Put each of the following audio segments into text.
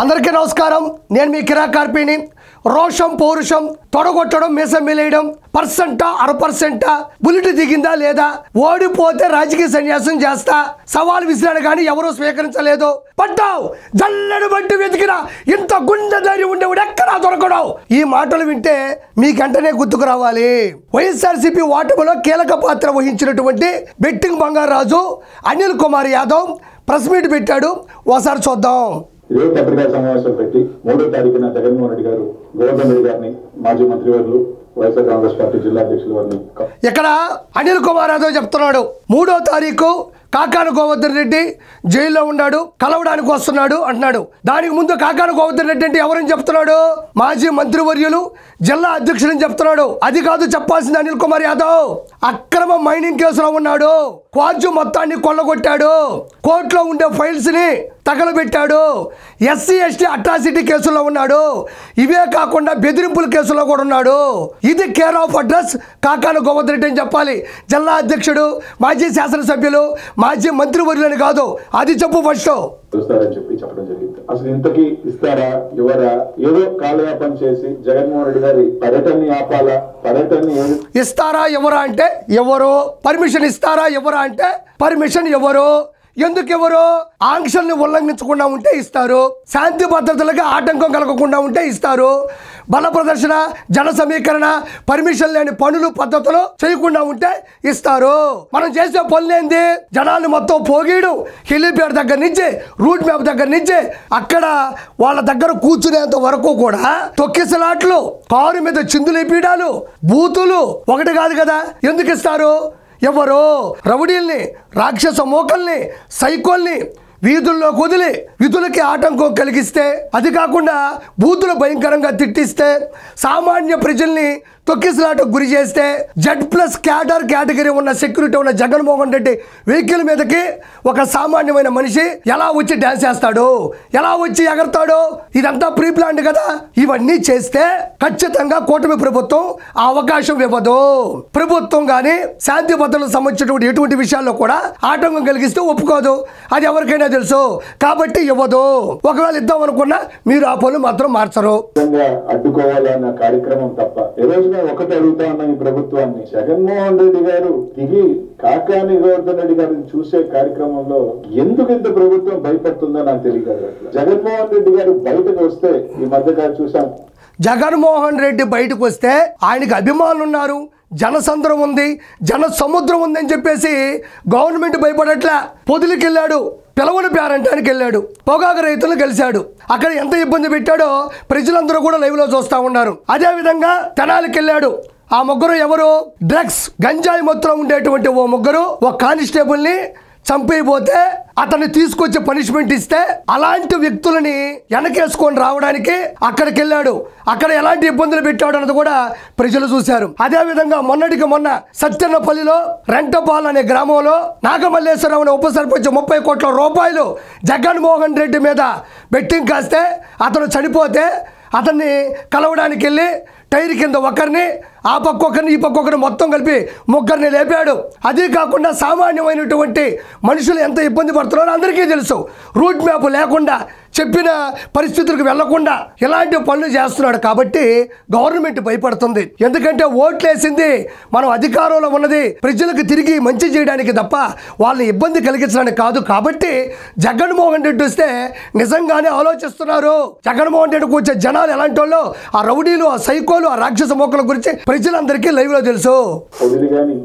అందరికీ నమస్కారం. నేను మీ కిరాకార్పిని. రోషం పౌరుషం తొడగొట్టడం మీసం మెలేయడం పర్సెంటా 1% బుల్లెట్ దిగిందా లేదా, ఓడిపోతే రాజకీయ సన్యాసం చేస్తా సవాల్ విసిరాడు కానీ ఎవరూ స్వీకరించలేదు. పట్టావు జల్లెడు బట్టి వెతికినా ఇంత గుండె ధైర్యం ఉండేవాడు ఎక్కడా దొరకడం. ఈ మాటలు వింటే మీకంటనే గుర్తుకు రావాలి. వైఎస్ఆర్సీపీ ఓటమిలో కీలక పాత్ర వహించినటువంటి betting Bangaraju Anil Kumar Yadav press meet పెట్టాడు. ఒకసారి చూద్దాం. ఇదే పత్రికా సమావేశాలు పెట్టి 3వ తారీఖున జగన్మోహన్ రెడ్డి గారు గోవర్ధన్ రెడ్డి గారిని మాజీ మంత్రివర్యులు వైఎస్ఆర్ కాంగ్రెస్ పార్టీ జిల్లా అధ్యక్షులు వారిని ఇక్కడ అనిల్ కుమార్ యాదవ్ చెప్తున్నాడు 3వ తారీఖు కాకాని గోవర్ధన్ రెడ్డి జైల్లో ఉన్నాడు, కలవడానికి వస్తున్నాడు అంటున్నాడు. దానికి ముందు కాకాని గోవర్ధన్ రెడ్డి అంటే ఎవరని చెప్తున్నాడు? మాజీ మంత్రివర్యులు జిల్లా అధ్యక్షుడని చెప్తున్నాడు. అది కాదు చెప్పాల్సింది అనిల్ కుమార్ యాదవ్. అక్రమ మైనింగ్ కేసులో ఉన్నాడు, క్వార్జు మొత్తాన్ని కొల్లగొట్టాడు, కోర్టులో ఉండే ఫైల్స్ ని తగలబెట్టాడు, ఎస్సీ ఎస్టీ అట్రాసిటీ కేసులో ఉన్నాడు, ఇవే కాకుండా బెదిరింపుల కేసులో కూడా ఉన్నాడు. ఇది care of address Kakani Govardhan Reddy అని చెప్పాలి. జిల్లా అధ్యక్షుడు, మాజీ శాసనసభ్యులు, మాజీ మంత్రివర్యులని కాదు, అది చెప్పు ఫస్ట్. చూస్తారని చెప్పడం జరిగింది. అసలు ఇంతకీ ఇస్తారా ఎవరా? ఏదో కాలయాపన చేసి జగన్మోహన్ రెడ్డి గారి పర్యటనని ఆపాలా? పర్యటన ఇస్తారా ఎవరా అంటే ఎవరు? పర్మిషన్ ఇస్తారా ఎవరా అంటే పర్మిషన్ ఎవరు? ఎందుకు ఎవరు? ఆంక్షల్ని ఉల్లంఘించకుండా ఉంటే ఇస్తారు, శాంతి భద్రతలకు ఆటంకం కలగకుండా ఉంటే ఇస్తారు, బల ప్రదర్శన జన సమీకరణ పర్మిషన్ లేని పనులు పద్ధతులు చేయకుండా ఉంటే ఇస్తారు. మనం చేసే పనులేంది? జనాన్ని మొత్తం పోగీయడం, హెలిపేట దగ్గర నుంచి రూట్ మ్యాప్ దగ్గర నుంచి అక్కడ వాళ్ళ దగ్గర కూర్చునేంత వరకు కూడా తొక్కిసలాట్లు, కారు మీద చిందులేపీడాలు, బూతులు ఒకటి కాదు కదా. ఎందుకు ఇస్తారు? ఎవరు? రౌడీల్ని, రాక్షస మోకల్ని, సైకోల్ని వీధుల్లో కుదిలి విధులకి ఆటంకం కలిగిస్తే, అది కాకుండా బూతులు భయంకరంగా తిట్టిస్తే, సామాన్య ప్రజల్ని తొక్కిసలాటకు గురి చేస్తే, Z+ కేటగిరీ ఉన్న సెక్యూరిటీ ఉన్న జగన్మోహన్ రెడ్డి వెహికల్ మీదకి ఒక సామాన్యమైన మనిషి ఎలా వచ్చి డ్యాన్స్ చేస్తాడు, ఎలా వచ్చి ఎగరతాడు? ఇదంతా ప్రీ ప్లాన్డ్ కదా. ఇవన్నీ చేస్తే ఖచ్చితంగా కూటమి ప్రభుత్వం ఆ అవకాశం ఇవ్వదు. ప్రభుత్వం కానీ శాంతి భద్రతలకు సంబంధించినటువంటి ఎటువంటి విషయాల్లో కూడా ఆటంకం కలిగిస్తే ఒప్పుకోదు. అది ఎవరికైనా తెలుసు కాబట్టి ఇవ్వదు. ఒకవేళ ఇద్దాం అనుకున్నా మీరు ఆ పనులు మాత్రం మార్చరు. అడ్డుకోవాలన్న కార్యక్రమం తప్ప ఒకటి అడుగుతా ఉన్న ఈ ప్రభుత్వాన్ని, జగన్మోహన్ రెడ్డి గారు దిగి కాకాని గోవర్ధన్ రెడ్డి గారిని చూసే కార్యక్రమంలో ఎందుకు ఇంత ప్రభుత్వం భయపడుతుందో నాకు తెలియదు. జగన్మోహన్ రెడ్డి గారు బయటకు వస్తే ఈ మధ్య చూసాం, జగన్మోహన్ రెడ్డి బయటకు వస్తే ఆయనకి అభిమానులు ఉన్నారు, జనసంద్రం ఉంది, జన సముద్రం ఉంది అని చెప్పేసి గవర్నమెంట్ భయపడట్లా. పొదులకి వెళ్ళాడు, పిలవని పేరంటానికి వెళ్ళాడు, పొగాకు రైతులను కలిశాడు. అక్కడ ఎంత ఇబ్బంది పెట్టాడో ప్రజలందరూ కూడా లైవ్ లో చూస్తా ఉన్నారు. అదే విధంగా తెనాలికి వెళ్ళాడు. ఆ ముగ్గురు ఎవరు? డ్రగ్స్ గంజాయి మొత్తం ఉండేటువంటి ఓ ముగ్గురు ఒక కానిస్టేబుల్ ని చంపైపోతే అతన్ని తీసుకొచ్చి పనిష్మెంట్ ఇస్తే అలాంటి వ్యక్తులని వెనకేసుకొని రావడానికి అక్కడికి వెళ్ళాడు. అక్కడ ఎలాంటి ఇబ్బందులు పెట్టాడు అన్నది కూడా ప్రజలు చూశారు. అదే విధంగా మొన్నటికి మొన్న సత్యన్నపల్లిలో రెంటపాల్ అనే గ్రామంలో నాగమల్లేశ్వరరావు అనే ఉప సర్పంచ్ 30 కోట్ల రూపాయలు జగన్మోహన్ రెడ్డి మీద బెట్టింగ్ కాస్తే అతను చనిపోతే అతన్ని కలవడానికి వెళ్ళి టైర్ కింద ఒకరిని, ఆ పక్క ఒకరిని, ఈ పక్క ఒకరిని మొత్తం కలిపి ముగ్గురిని లేపాడు. అదే కాకుండా సామాన్యమైనటువంటి మనుషులు ఎంత ఇబ్బంది పడుతున్నారో అందరికీ తెలుసు. రూట్ మ్యాప్ లేకుండా, చెప్పిన పరిస్థితులకు వెళ్లకుండా ఇలాంటి పనులు చేస్తున్నాడు. కాబట్టి గవర్నమెంట్ భయపడుతుంది. ఎందుకంటే ఓట్లేసింది మనం అధికారంలో ఉన్నది ప్రజలకు తిరిగి మంచి చేయడానికి తప్ప వాళ్ళని ఇబ్బంది కలిగించడానికి కాదు. కాబట్టి జగన్మోహన్ రెడ్డి వస్తే నిజంగానే ఆలోచిస్తున్నారు. జగన్మోహన్ రెడ్డికి వచ్చే జనాలు ఎలాంటి వాళ్ళు, ఆ రౌడీలు, ఆ సైకోలు, ఆ రాక్షస మోకల గురించి ప్రజలందరికీ లైవ్ లో తెలుసు.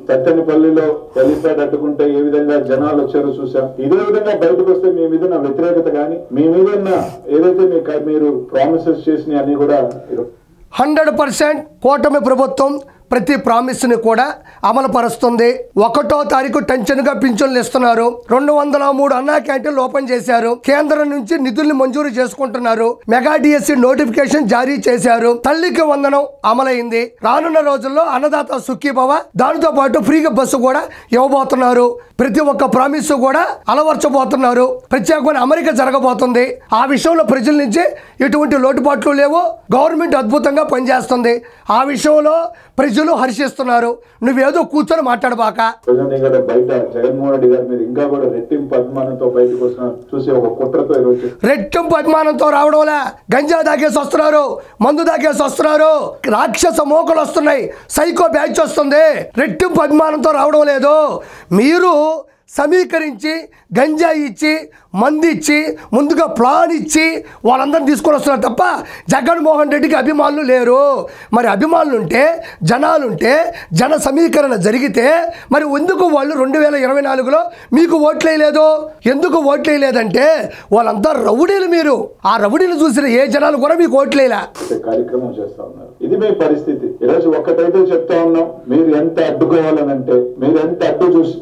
సత్తెనపల్లిలో హెలిప్యాడ్ అడ్డుకుంటే ఏ విధంగా జనాలు వచ్చారో చూసాం. ఇదే విధంగా బయటకు వస్తే మీ మీద వ్యతిరేకత కానీ, మీ మీద ఏదైతే మీరు ప్రామిసెస్ చేసినవి అన్ని కూడా 100% కూటమి ప్రభుత్వం ప్రతి ప్రామిస్ని కూడా అమలు పరుస్తుంది. 1వ తారీఖు టెన్షన్గా పింఛన్లు ఇస్తున్నారు. 203 అన్నా క్యాంటీన్లు ఓపెన్ చేశారు. కేంద్రం నుంచి నిధుల్ని మంజూరు చేసుకుంటున్నారు. మెగా డిఎస్సి నోటిఫికేషన్ జారీ చేశారు. తల్లికి వందనం అమలైంది. రానున్న రోజుల్లో అన్నదాత సుఖీభవ, దానితో పాటు ఫ్రీగా బస్సు కూడా ఇవ్వబోతున్నారు. ప్రతి ఒక్క ప్రామిస్ కూడా అలవర్చబోతున్నారు. ప్రత్యేకమైన అమరిక జరగబోతుంది. ఆ విషయంలో ప్రజల నుంచి ఎటువంటి లోటుపాట్లు లేవు. గవర్నమెంట్ అద్భుతంగా పనిచేస్తుంది. ఆ విషయంలో ప్రజలు ప్రజలు హర్షిస్తున్నారు. నువ్వేదో కూర్చొని మాట్లాడబాక. బయట జగన్మోహన్ రెడ్డి గారి మీద ఇంకా కూడా రెట్టింపు అభిమానంతో బయటకు వస్తున్నారు. చూసి ఒక కుట్రతో ఈరోజు రెట్టింపు అభిమానంతో రావడంలా గంజా దాగేసి వస్తున్నారు, మందు దాగేసి వస్తున్నారు, రాక్షస మోకలు వస్తున్నాయి, సైకో బ్యాచ్ వస్తుంది. రెట్టింపు అభిమానంతో రావడం లేదు. మీరు సమీకరించి గంజాయి ఇచ్చి మంది ఇచ్చి ముందుగా ప్లాన్ ఇచ్చి వాళ్ళందరినీ తీసుకొని వస్తున్నారు తప్ప జగన్మోహన్ రెడ్డికి అభిమానులు లేరు. మరి అభిమానులు ఉంటే జనాలుంటే జన సమీకరణ జరిగితే మరి ఎందుకు వాళ్ళు 2024లో మీకు ఓట్లేయలేదు? ఎందుకు ఓట్లేయలేదంటే వాళ్ళంతా రౌడీలు. మీరు ఆ రౌడీలు చూసిన ఏ జనాలు కూడా మీకు ఓట్లేలా కార్యక్రమం చేస్తా ఉన్నారు. ఇది మీ పరిస్థితి. ఈరోజు ఒక్కటైతే చెప్తా ఉన్నాం, మీరు ఎంత అడ్డుకోవాలనంటే, మీరు ఎంత అడ్డు చూసి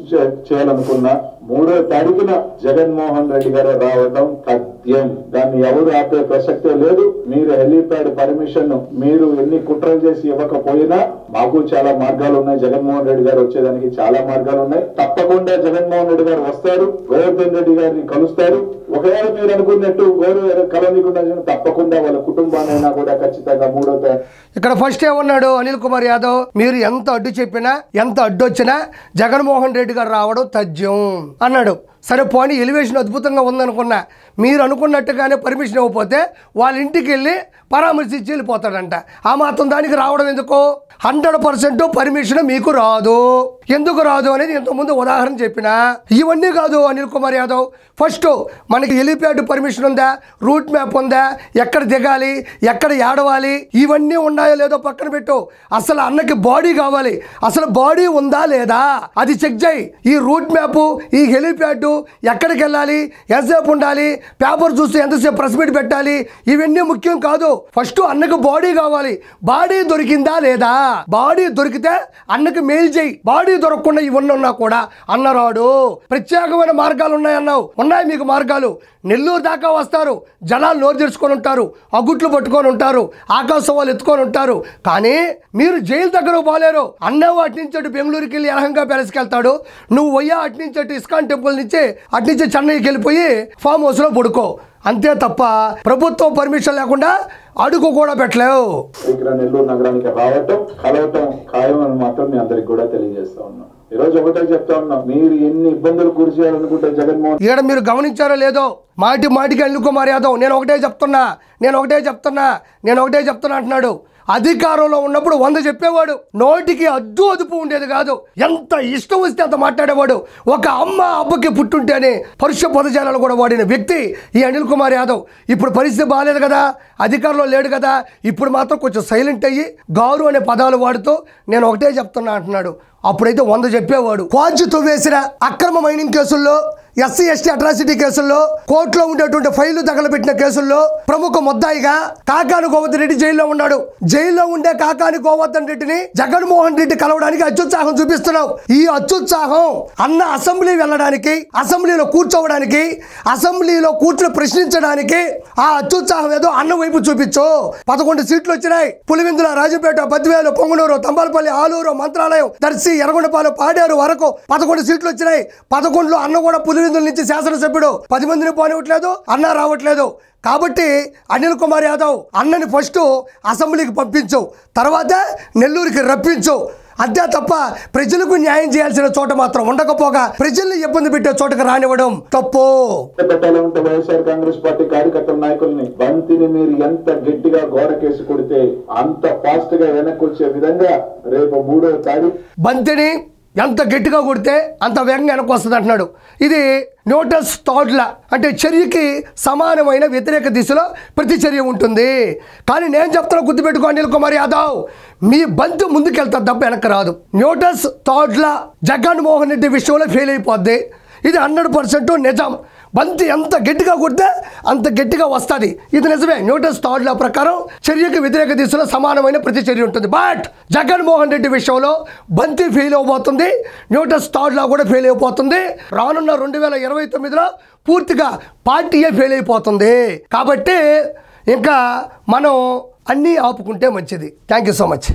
చేయాలనుకున్నా 3వ తారీఖున జగన్మోహన్ రెడ్డి గారు రావడం తథ్యం. దాన్ని ఎవరు ఆపే ప్రసక్తే లేదు. మీరు హెలీప్యాడ్ పర్మిషన్ మీరు ఎన్ని కుట్రలు చేసి ఇవ్వకపోయినా మాకు చాలా మార్గాలు ఉన్నాయి. జగన్మోహన్ రెడ్డి గారు వచ్చేదానికి చాలా మార్గాలు ఉన్నాయి. తప్పకుండా జగన్మోహన్ రెడ్డి గారు వస్తారు, గోవర్ధన్ రెడ్డి గారిని కలుస్తారు. ఒకవేళ మీరు అనుకున్నట్టు కలవనీకుండా తప్పకుండా వాళ్ళ కుటుంబానైనా కూడా ఖచ్చితంగా 3వ తారీఖు. ఇక్కడ ఫస్ట్ ఏమన్నాడు అనిల్ కుమార్ యాదవ్, మీరు ఎంత అడ్డు చెప్పినా ఎంత అడ్డు వచ్చినా జగన్మోహన్ రెడ్డి గారు రావడం తథ్యం అన్నాడు. సరే పోనీ ఎలివేషన్ అద్భుతంగా ఉందనుకున్నా, మీరు అనుకున్నట్టుగానే పర్మిషన్ ఇవ్వకపోతే వాళ్ళ ఇంటికి వెళ్ళి పరామర్శించి వెళ్ళిపోతాడంట. ఆ మాత్రం దానికి రావడం ఎందుకు? 100% పర్మిషన్ మీకు రాదు. ఎందుకు రాదు అనేది ఇంతకుముందు ఉదాహరణ చెప్పిన. ఇవన్నీ కాదు అనిల్ కుమార్ యాదవ్. ఫస్ట్ మనకి హెలీప్యాడ్ పర్మిషన్ ఉందా, రూట్ మ్యాప్ ఉందా, ఎక్కడ దిగాలి, ఎక్కడ ఏడవాలి, ఇవన్నీ ఉన్నాయో లేదో పక్కన పెట్టు. అసలు అన్నకి బాడీ కావాలి. అసలు బాడీ ఉందా లేదా అది చెక్ చేయి. ఈ రూట్ మ్యాప్, ఈ హెలీప్యాడ్, ఎక్కడికి వెళ్ళాలి, ఎంతసేపు ఉండాలి, పేపర్ చూస్తే ఎంతసేపు ప్రెస్ మీట్ పెట్టాలి, ఇవన్నీ ముఖ్యం కాదు. ఫస్ట్ అన్నకు బాడీ కావాలి. బాడీ దొరికిందా లేదా? బాడీ దొరికితే అన్నకు మెయిల్ చేయి. బాడీ దొరకకుండా ఇవన్నీ ఉన్నా కూడా అన్నరాడు. ప్రత్యేకమైన మార్గాలు ఉన్నాయన్నావు. ఉన్నాయి మీకు మార్గాలు. నెల్లూరు దాకా వస్తారు, జనాలు నోరు తెరుచుకొని ఉంటారు, అగుట్లు పట్టుకొని ఉంటారు, ఆకాశవాళ్ళు ఎత్తుకొని ఉంటారు. కానీ మీరు జైలు దగ్గరకు పోలేరు. అన్నవు అటు నుంచి అటు బెంగళూరుకి వెళ్ళి ఎలహంగా ప్యాలెస్కి వెళ్తాడు. నువ్వు పోయా అటు నుంచి అటు ఇస్కాన్ టెంపుల్ నుంచి అటు నుంచి చెన్నైకి వెళ్ళిపోయి ఫామ్ హౌస్లో పడుకో. అంతే తప్ప ప్రభుత్వం పర్మిషన్ లేకుండా అడుగు కూడా పెట్టలేవు. ఇక్కడ నెల్లూరు నగరానికి రావటం కలవటం ఖాయం అని మాత్రం మీ అందరికి కూడా తెలియజేస్తా ఉన్నాం. ఈ రోజు ఒకటే చెప్తా ఉన్నాం, మీరు ఎన్ని ఇబ్బందులు గురి చేయాలనుకుంటే జగన్మోహన్ ఇక్కడ మీరు గమనించారో లేదో మాటికి అనిల్ కుమార్ యాదవ్ నేను ఒకటే చెప్తున్నా అంటున్నాడు. అధికారంలో ఉన్నప్పుడు 100 చెప్పేవాడు. నోటికి అదుపు ఉండేది కాదు. ఎంత ఇష్టం వస్తే అంత మాట్లాడేవాడు. ఒక అమ్మ అబ్బకి పుట్టుంటేనే పరుష పదజాలాలు కూడా వాడిన వ్యక్తి ఈ అనిల్ కుమార్ యాదవ్. ఇప్పుడు పరిస్థితి బాగాలేదు కదా, అధికారంలో లేడు కదా, ఇప్పుడు మాత్రం కొంచెం సైలెంట్ అయ్యి గారు అనే పదాలు వాడుతూ నేను ఒకటే చెప్తున్నా అంటున్నాడు. అప్పుడైతే 100 చెప్పేవాడు. క్వాజుతో వేసిన అక్రమ మైనింగ్ కేసుల్లో, ఎస్సీ ఎస్టీ అట్రాసిటీ కేసుల్లో, కోర్టులో ఉండేటువంటి ఫైళ్లు తగలబెట్టిన కేసుల్లో ప్రముఖ ముద్దాయిగా కాకాని గోవర్ధన్ రెడ్డి జైల్లో ఉన్నాడు. జైల్లో ఉండే కాకాని గోవర్ధన్ రెడ్డిని జగన్మోహన్ రెడ్డి కలవడానికి అత్యుత్సాహం చూపిస్తున్నావు. ఈ అత్యుత్సాహం అన్న అసెంబ్లీ వెళ్ళడానికి, అసెంబ్లీలో కూర్చోవడానికి, అసెంబ్లీలో కూర్చుని ప్రశ్నించడానికి ఆ అత్యుత్సాహం ఏదో అన్న వైపు చూపించు. 11 సీట్లు వచ్చినాయి. పులివెందుల, రాజపేట, బద్వేలు, పొంగనూరు, తంబాలపల్లి, ఆలూరు, మంత్రాలయం, దర్శి, ఎర్రగొండపాలెం, పాడేరు వరకు 11 సీట్లు వచ్చినాయి. 11లో అన్న కూడా పులివెందుల నుంచి శాసనసభ్యుడు 10 మందిని పోనివ్వట్లేదు, అన్న రావట్లేదు. కాబట్టి అనిల్ కుమార్ యాదవ్ అన్నని ఫస్ట్ అసెంబ్లీకి పంపించు, తర్వాత నెల్లూరుకి రప్పించు. అంతే తప్ప ప్రజలకు న్యాయం చేయాల్సిన చోట మాత్రం ఉండకపోగా ప్రజల్ని ఇబ్బంది పెట్టే చోటకు రానివ్వడం తప్పు. పెట్టాలంటే వైఎస్ఆర్ కాంగ్రెస్ పార్టీ కార్యకర్తల నాయకుల్ని బంతిని మీరు ఎంత గట్టిగా గోడకేసి కొడితే అంత ఫాస్ట్ గా వెనక్కి వచ్చే విధంగా రేపు 3వ తారీఖు బంతిని ఎంత గట్టిగా కొడితే అంత వేగంగా వెనక్కి వస్తుంది అంటున్నాడు. ఇది న్యూటన్స్ థాట్లా, అంటే చర్యకి సమానమైన వ్యతిరేక దిశలో ప్రతిచర్య ఉంటుంది. కానీ నేను చెప్తున్నా, గుర్తుపెట్టుకో అనిల్ కుమార్ యాదవ్, మీ బంతి ముందుకెళ్తా తప్ప వెనక్కి రాదు. న్యూటన్స్ థాట్లా జగన్మోహన్ రెడ్డి విషయంలో ఫెయిల్ అయిపోద్ది. ఇది 100% నిజం. బంతి ఎంత గట్టిగా కొడితే అంత గట్టిగా వస్తుంది. ఇది నిజమే. న్యూటన్స్ థర్డ్ లా ప్రకారం చర్యకు వ్యతిరేక దిశలో సమానమైన ప్రతిచర్య ఉంటుంది. బట్ జగన్మోహన్ రెడ్డి విషయంలో బంతి ఫెయిల్ అవబోతుంది, న్యూటన్స్ థర్డ్ లా కూడా ఫెయిల్ అయిపోతుంది. రానున్న 2029లో పూర్తిగా పార్టీయే ఫెయిల్ అయిపోతుంది. కాబట్టి ఇంకా మనం అన్నీ ఆపుకుంటే మంచిది. Thank you so much.